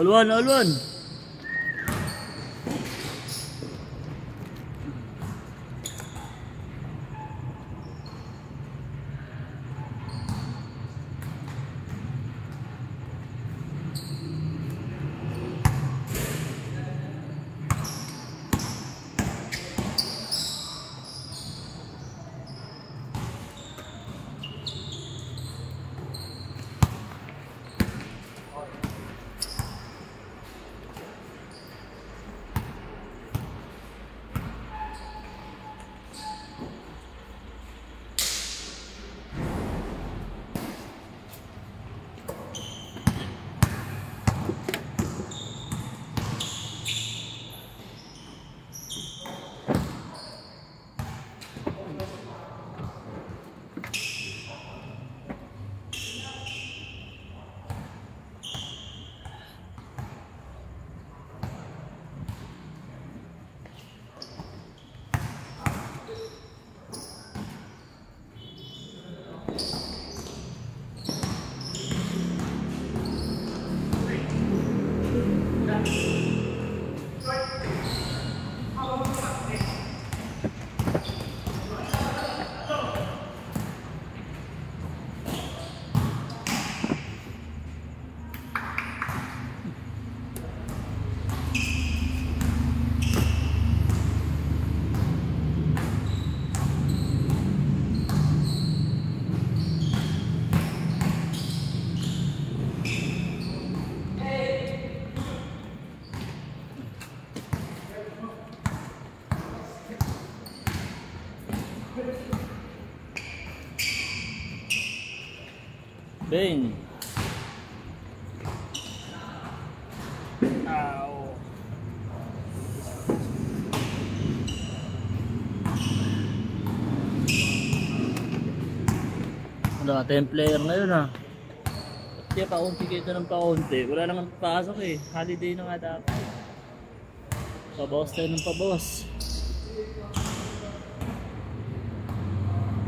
All one, all one. Bang. Ow. Wala tayong player na yun ah. Kaya paunti kita ng paunti. Wala naman pasok eh. Holiday na nga dapat. Pabawas tayo ng pabawas.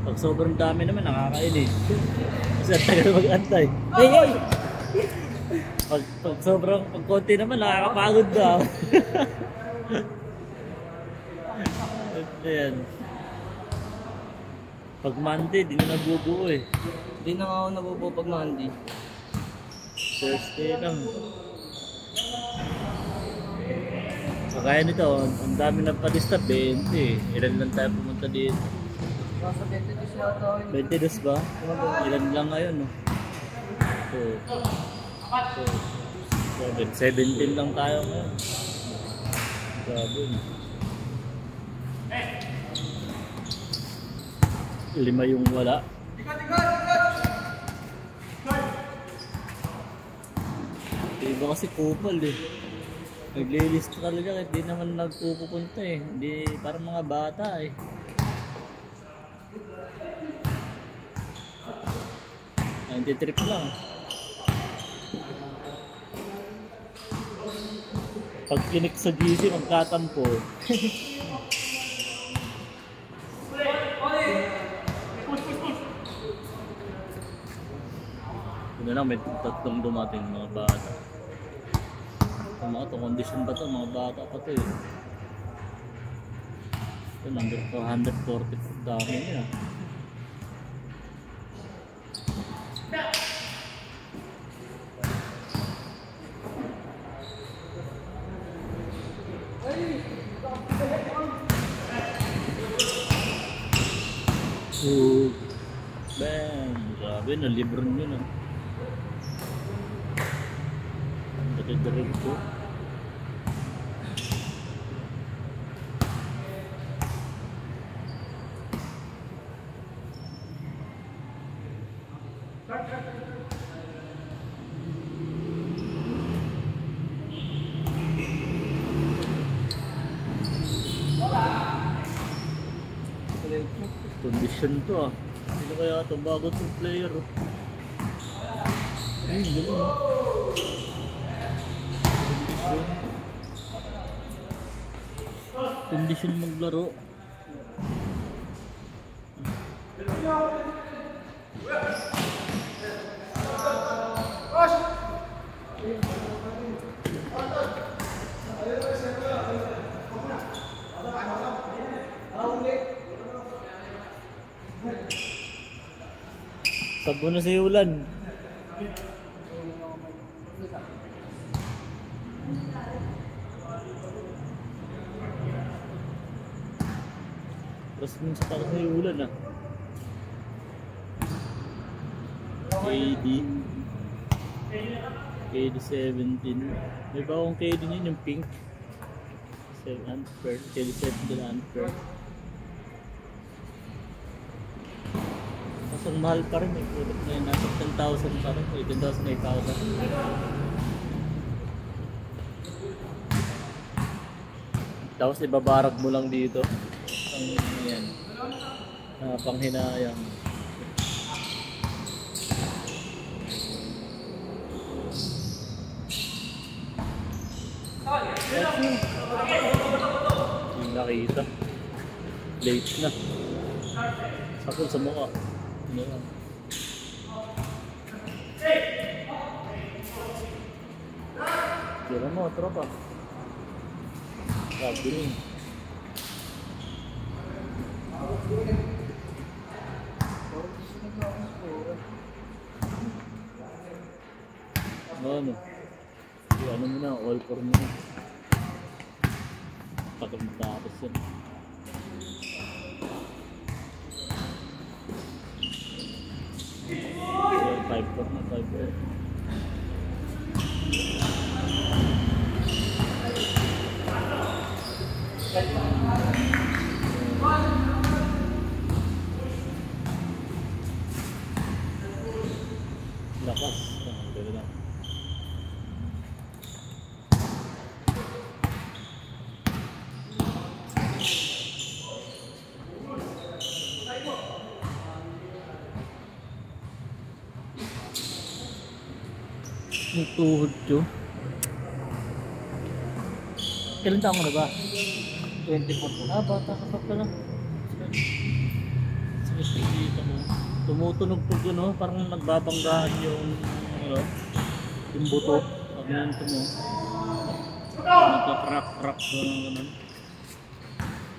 Pag sobrang dami naman nakakain eh. Kasi ang tagal mag-antay. Hey, hey! Pag sobrang pag konti naman nakakapagod daw. Ayan. Pag Monday, di na nabubuo eh. Di na nga ako nabubuo pag Monday. Thursday lang. So kaya nito, ang dami na palista, 20 eh. Ilan lang tayo pumunta dito? Nasa 22 na ito. 22 ba? Ilan lang ngayon no? 17 lang tayo ngayon. Grabe no? 5 yung wala. Iba kasi kupal eh. Naglilista talaga kahit di naman nagpupunta eh. Hindi parang mga bata eh. Trip lang. Pag kinik sa GC magkatampo. Yun na lang, may tatlong dumating mga bata. Mga ito, condition ba ito? Mga bata pa ito eh. Ito, number 440. Dami niya. Bam! Grabe na, libro nyo na. Dali-dali ko. Condition to ah. Sino kaya ito? Bago itong player oh. Ay, gano'n oh. Condition maglaro. Sabo na si Ulan. Tapos nung sa takas na yung Ulan ah. KD 17. May ba akong KD niyan yung pink? 7 Ampere. KD 17 Ampere. Mas ang mahal pa rin. May product na yun. Nasa 10,000 pa rin. 18,000, 8,000. Tapos ibabarag mo lang dito. Ang yan. Panghinayang. Yung nakita. Late na. Sakot sa mukha. Ano lang. Tira mo, tropa. Sabi rin. Ano? Ano mo na, all for mo na. Pag matapos yun. So, 5-4 na, 5-4. Lakas. Pero lang. Yung tuhod ko. Kailan taong ka na ba? 24 po. Bata ka pa pala. Sige, dito mo. Tumutunog po yun, no? Parang nagbabanggahan yung, ano, yung buto. Pag nanito mo. Nagka-crack-crack ko ng ganun.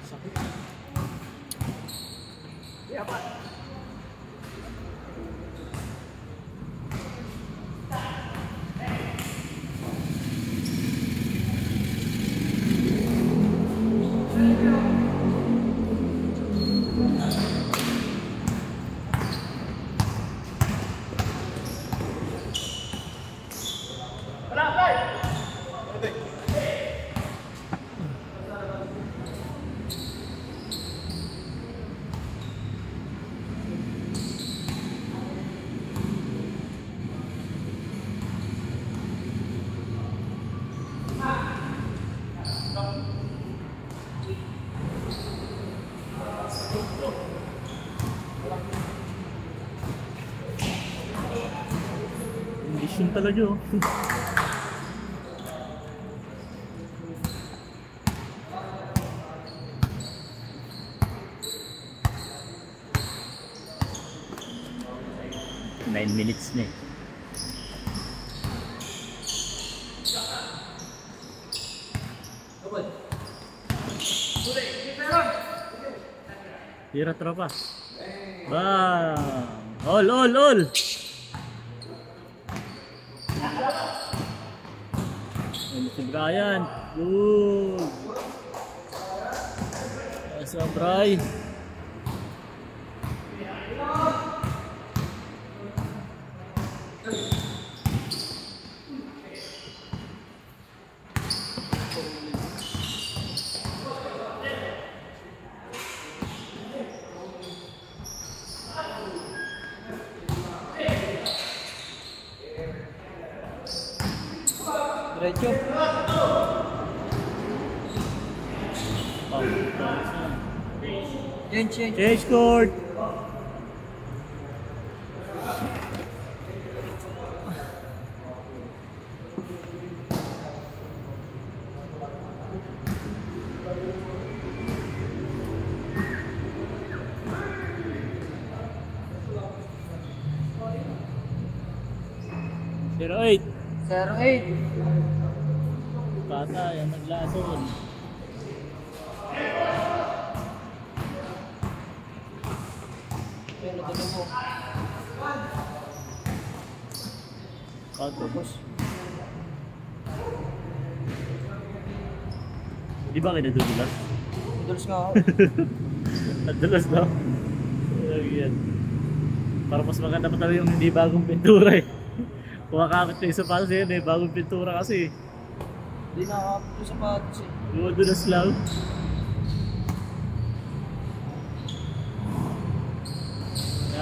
Sakit. Yeah, pa. English yun talaga yun. Nine minutes na eh. Tira tropa. Bang! All! Ano si Brian? Good! Asa Brian? Diretso. Change. Change court! Zero 8. 08. Bata, yan naglason. yung natulog. Tapos, di ba kayo nadudulas? Nadulas nga ako. Nadulas na? Yan. Para mas maganda pa talaga yung hindi bagong pintura eh. Kumakakit na yung sapatos yun eh, bagong pintura kasi. Hindi nakakapit yung sapatos eh. Dudulas lang.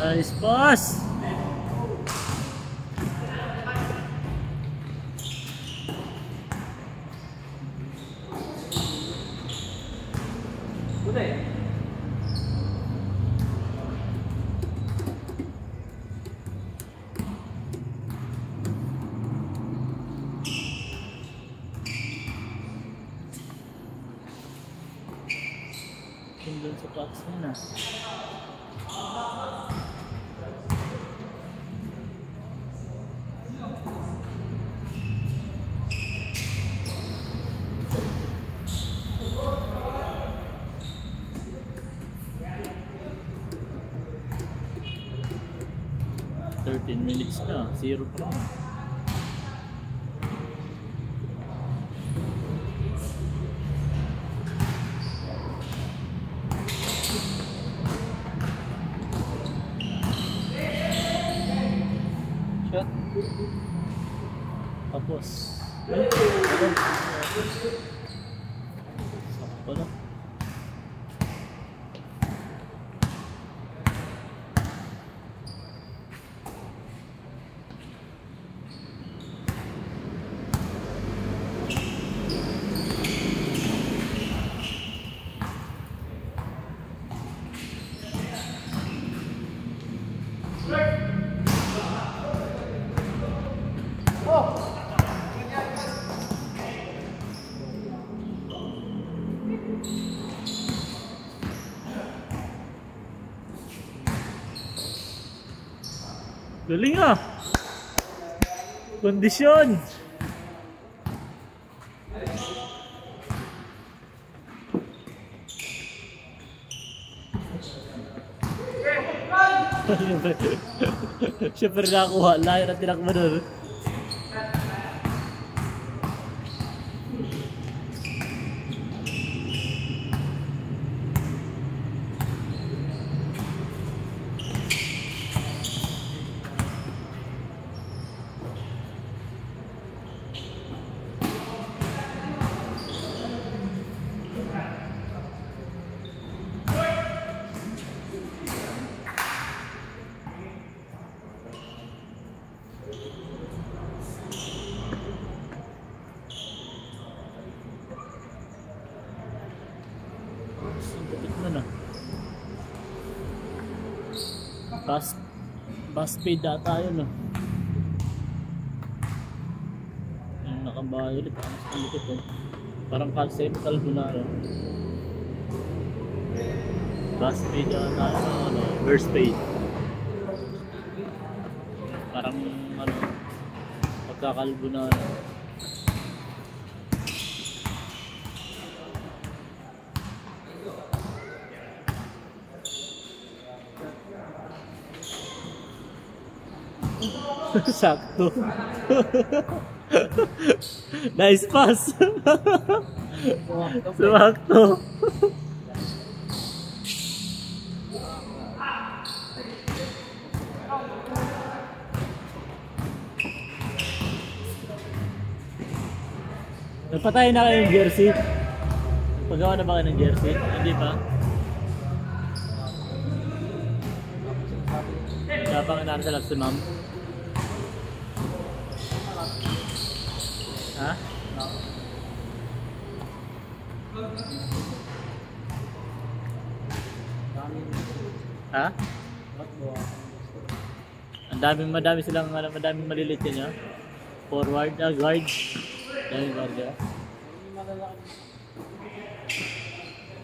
Nice pass! Buti. Doon sa box na. Minutes na, 0 pa lang. Shot. Tapos sakto na. Galing ah! Kondisyon! Siyempre nakakuha, layo na tinakbo doon. Bus speed data yun, no? Yung nakabayolit, ang likit, oh. Parang conceptual ko na, no? Bus speed data, ano, burst speed. Parang, ano, pagkakalbo na, ano. Sakto. Nice pass. Sakto. Nagpatay na kayo ng jersey? Pagawa na ba kayo ng jersey? Hindi pa? Kaya pang inaan sa lab si ma'am? Ha? Ha? Madami silang madaming malilit yan, ha? Forward, guard. Daming guard, ha?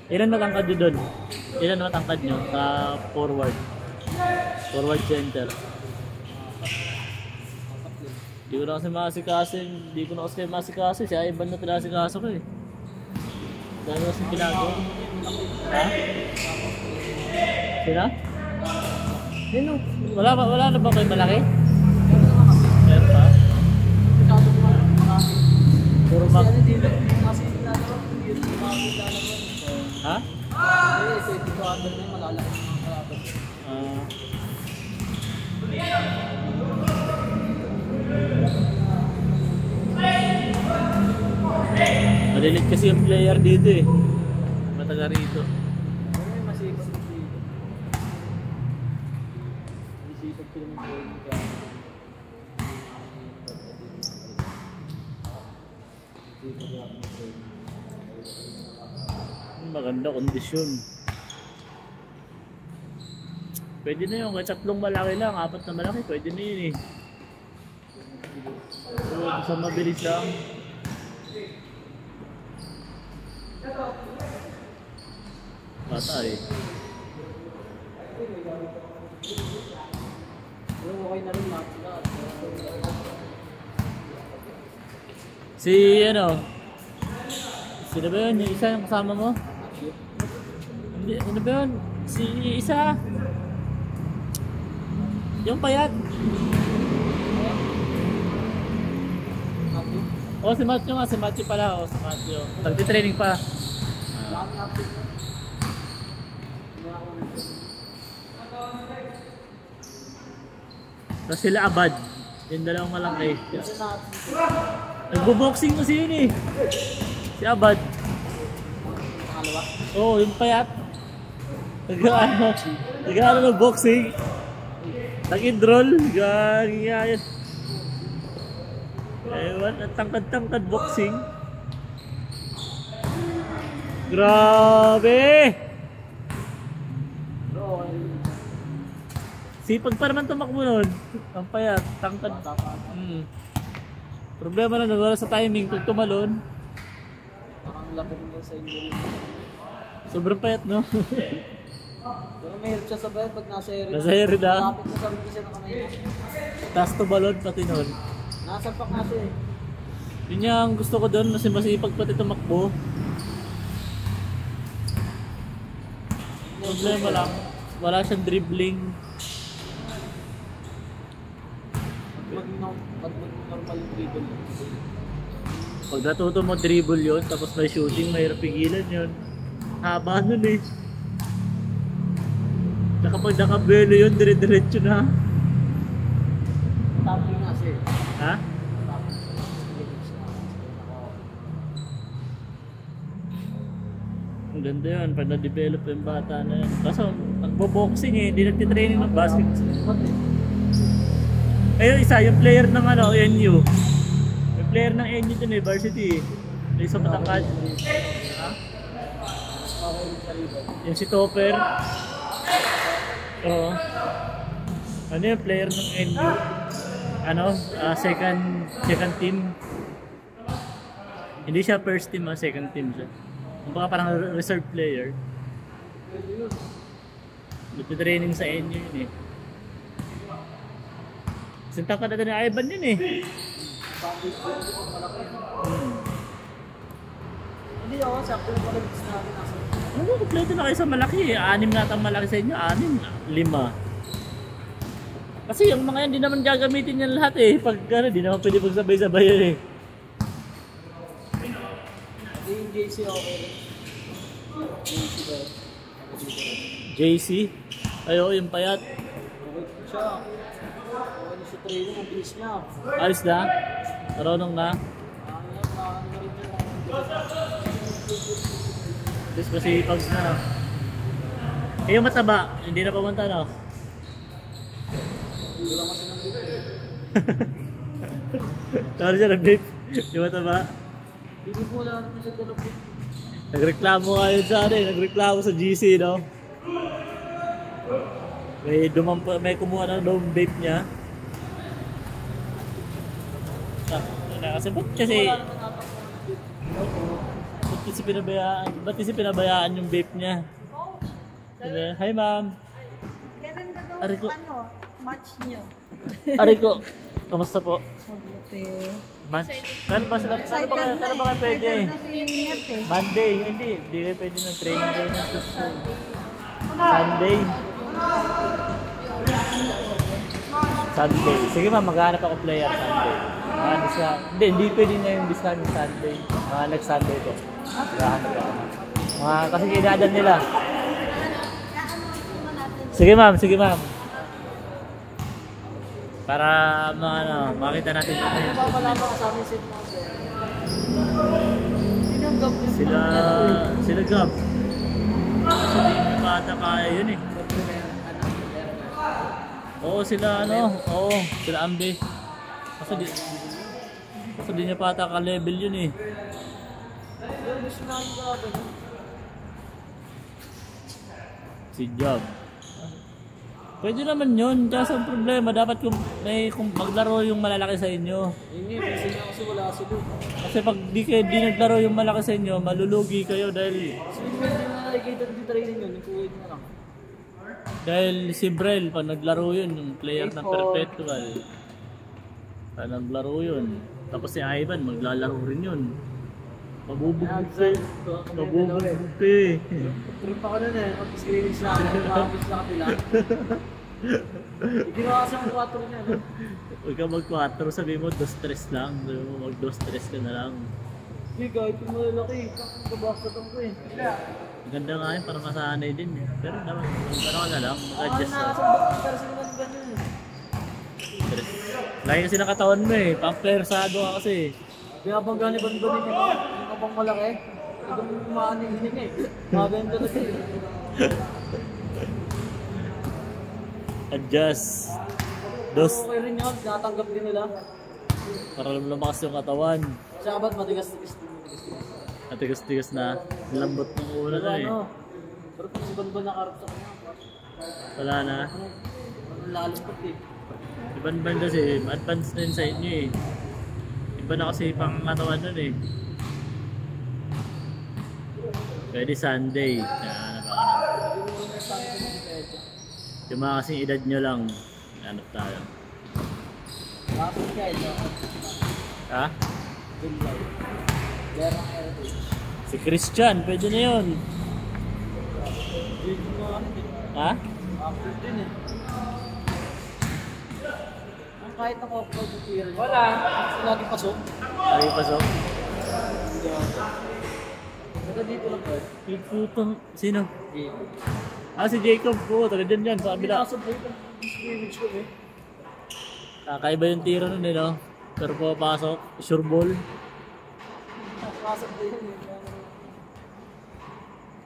Ilan matangkad nyo doon? Ilan matangkad nyo sa forward? Forward center. Hindi ko na kasi masikaso. Siya iban na pinasikaso ko eh. Dami kasi pinagawa. Ha? Sina? Yun o. Wala na ba kayo malaki? Meron na kami. Meron pa? Masyado ko lang marami. Puro Kasi mag... ano din, kasi lalaro, yun yung mga lalaro. Ha? Kasi 22 na yung malalaki ng mga kalaban. Ah. Malilit kasi yung player dito eh. Mataga rito. Ano yung masipag dito? Masipag ko naman dito. Maganda kondisyon. Pwede na yun, kahit 3 malaki lang, 4 na malaki, pwede na yun eh. So, sa mabilis lang. Bata eh. Pero okay na rin lahat sila. Si ano? Sino ba yun? Yung isa yung kasama mo? Hindi, ano ba yun? Si isa. Yung payat. Oh, si Matthew nga. Si Matthew pala. Oh, si Matthew. Nagtitraining pa. Tapos sila Abad. Yung dalawang malaki. Nagbo-boxing mo si yun eh. Si Abad. Oo, yung payat. Nag-ano ng boxing. Nag-indroll. Gagayayat. Ewan, ang tangkad-tangkad boxing. Grabe! Sipag pa naman tumakbo nun. Ang payat, tangkad. Problema na nawala sa timing pag tumalon. Parang lapit mo sa inyo. Sobrang payat, no? Pero mahirap siya sa bayad pag nasa area. Nasa area na? Lapit na sa rin siya ng kamay niya. Tapos tumalon pati nun. Nasa pak na siya eh. Yun nga ang gusto ko doon kasi masipag pati tumakbo. Problema lang, wala siyang dribbling. Pag normal yung dribble. Pag natuto mo dribble yun, tapos may shooting, mahirap pigilan yun. Haba nun eh. Tsaka pag nakabelo yun, dire-diretso na. Tapping nga siya eh. Ha? Ang ganda yun, pag na-develop yung bata na yun. Kaso, nagbo-boxing eh, hindi nagtitraining ng basketball. Ayun isa, yung player ng ano, NU. Yung player ng NU dun eh, varsity eh. Yung sa matangkad. Ha? Yung si Topper. Oo. Ano yung player ng NU? Ano? Second team. Hindi siya first team, second team siya. Baka parang reserve player. Nagtitraining sa NU yun eh. Sinta ka na ni Ivan yun eh. Hindi ako, sakto yung pag-ibig namin nasa. Ano, kompleto na kayo sa malaki eh. 6 na atang malaki sa inyo, 6, 5. Kasi yung mga yan, di naman gagamitin yan lahat eh. Pag ano, di naman pwede pagsabay-sabay yan eh. Hindi yung JC okay rin. JC ba? JC? Ayo, yung payat. Okay siya. Okay na siya training, ang bilis niya. Ayos na? Marunong na? Tapos masipag na. Eh yung mataba, hindi na pumunta no? Hindi lang kasi ng dito eh. Tawag siya nag-beep. Yung mataba. Hindi po lang natin siya dalawang. Nagreklamo nga yun sa ano eh. Nagreklamo sa GC no? May kumuha ng daw vape niya. Kasi ba't kasi pinabayaan yung vape niya? Hi ma'am. Kailan ba daw Ariko. ano, match niyo? Ariko, kamusta po? Mabuti. Kano ba kayo pwede? Monday, hindi kayo pwede ng training kayo ng Sunday. Sunday. Sige ma'am, maghanap ako player Sunday. Hindi pwede na yung discount yung Sunday. Next Sunday to. Maghanap ako. Kasi kinadan nila. Sige ma'am. Para makita natin. Papalama ka sa amin set mo. Sino ang gab? Sila Gab. Kasi di nyo bata kaya yun eh. Oo, sila sila Ambe. Kasi di niya pata ka level yun eh. Pero gusto namin gabin. Si Job. Pwede naman yun, kaso ang problema, dapat kung maglaro yung malalaki sa inyo. Hindi, kasi nga kasi wala sila. Kasi pag di naglaro yung malaki sa inyo, malulugi kayo dahil... So, hindi na nakikita din training yun, yung kuwait na lang. Dahil si Brel, pag naglaro yun, yung player ng Perpetual. Pag naglaro yun. Tapos si Ivan, maglalaro rin yun. Mabubugbog ka eh. Trip ako nun eh, mag-screenings na ako, makapis na kapila. Ginawa kasi ang 4 niya, no? Huwag ka mag-4, sabi mo 2-3 lang. Sabi mo mag-2-3 ka na lang. Hindi, kahit yung malalaki, kabakatan ko eh. Ganda nga yun, para masanay din eh. Pero naman, ka na lang, mag-adjust na, ka. nakasambak pero sila naman ganyan eh. Lagi kasi nakatawan mo eh, pang-playersado ka kasi. Kaya bang gani-banin yung kapang malaki, itong umaaning hininga eh. Maganda na siya eh. Adjust. Okay rin yun, natanggap din nila. Para lumakas yung katawan. Siya ba't matigas-tigas din? Matigas-tigas na. Lambot ng una na eh. Pero kung si Banban nakarap sa kanya, Wala na. lalong pati. Ibang banda kasi, advance na yun sa inyo eh. Iba na kasi pang katawan nun eh. Pwede Sunday. Hanap ako na. Yung mga kasing edad nyo lang. Hanap tayo. Bakit kaya ito? Ha? Binlay. Gerang Heritage. Si Christian, pwede na yun. Hindi mo ano din. Ha? After din eh. Ang kahit ako pag-clear niya. Wala. Lagi pasok. Lagi pasok. Hindi ako. Taga dito lang ba? Yung putang, sino? Dito. Si Jacob po, taga dyan yan, sa kabila. Pinasok ko ito. Scrimmage ko eh. Kakaiba yung tiro nun eh, no? Pero papasok, sure ball. Pasok din yun eh.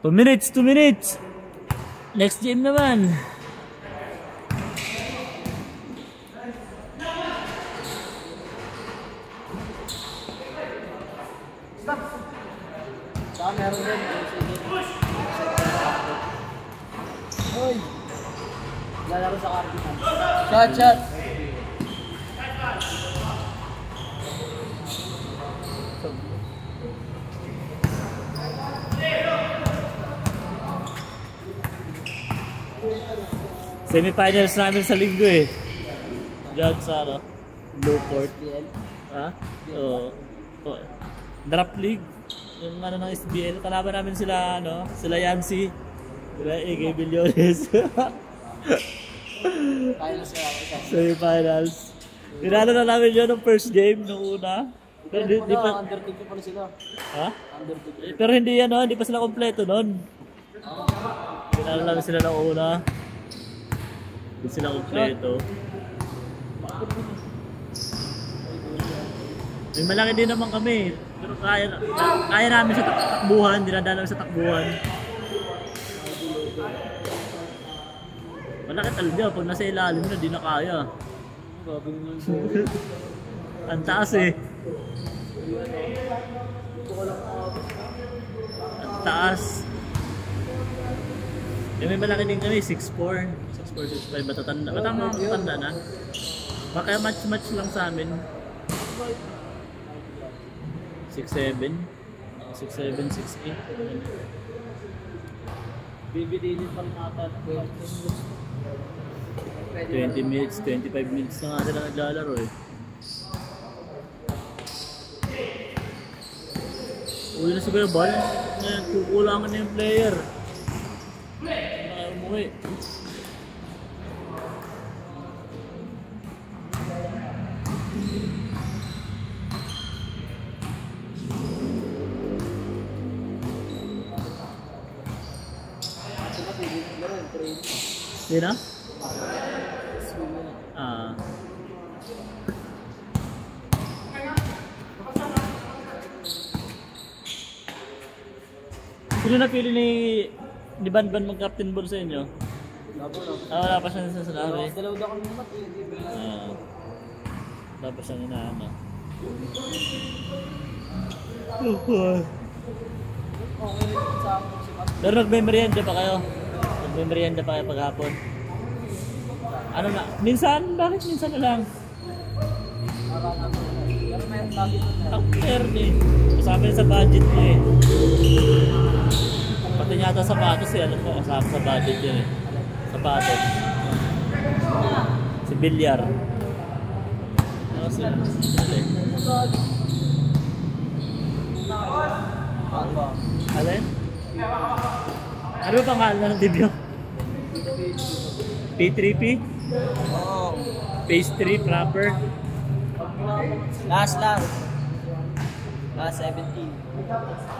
2 minutes, 2 minutes! Next game naman! Saka meron din. Hoy! Lalaro sa Cardinal. Shot! Semifinals namin sa linggo eh. Diyan sa Newport. SBL. Ha? Oo. Draft League. Yung ng SBL. Kalaban namin sila, sila Yancy. Sila A.K. Billones. Finals ka ako isa. Semifinals. Tinalo na namin yun ng first game nung una. Pero di pa... Undertaker pala sila. Ha? Undertaker. Pero hindi yan, hindi pa sila kompleto nun. Tinalo namin sila ng una. Hindi sila kompleto. May malaki din naman kami. Pero kaya namin sa takbuhan, dinadala namin sa takbuhan. Malaki talaga, pag nasa ilalim na, di na kaya. Ang taas eh. Ang taas. May malaki din kami, 6'4". 6'4", 6'5", matatanda. Matanda na. Baka match-match lang sa amin. 6'7", 6'7", 6'8". Bibidinin pa rin ata. 20 minutes, 25 minutes na nga sila naglalaro eh. Uwi na siguro ball. Kukulangan na yung player. Umuwi. Di na? Ah. Sino napili ni Banban mag-captain ball sa inyo? Wala pa siya sa sinabi. Dalaw daw kami naman. Wala pa siya inaano. Okay rin sa akin si Matt. Pero nagme-merienda pa kayo? Nagme-merienda pa kayo paghapon? Ano na? Minsan? Bakit minsan na lang? Pero may lagi ito na. Ang fair eh. Kasama yun sa budget niya eh. Pati niya ata sapatos eh. Alam ko, kasama sa budget yun eh. Sapatos. Si Bilyar. Ano si Alin? Ano ba pangalan ng debut? P3P? Oo. Phase 3 proper? Last. Last 17.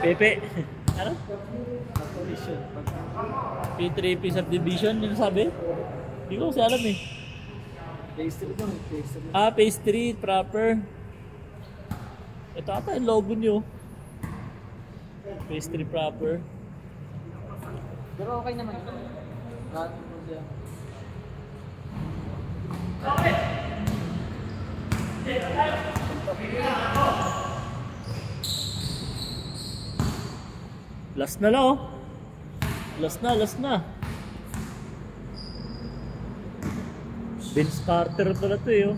Pepe? Ano? P3P subdivision? Yun sabi? Hindi ko kasi alam eh. Phase 3 doon. Phase 3. Ah, Phase 3 proper. Ito ata yung logo nyo. Phase 3 proper. Pero okay naman. Last na lang oh. Last na. Vince Carter pala to eh oh.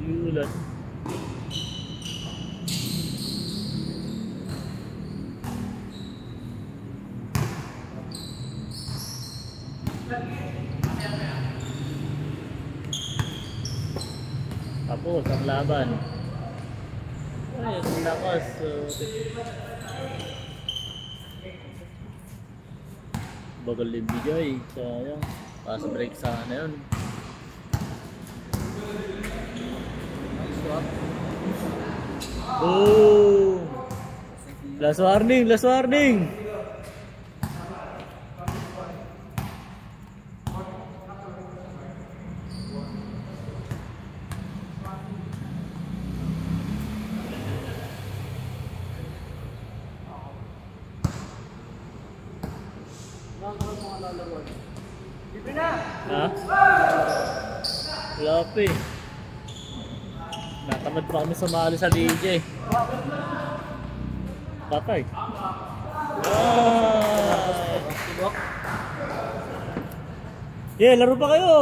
Yulat. Tapos ang laban. Ay, ang lakas. Bagal yung bigay. Sayang. Pass break sana yun. Oh! Last warning! Ha? Wala pa eh. Natamad pa kami sumali sa DJ. Patay. Yeah, laro pa kayo!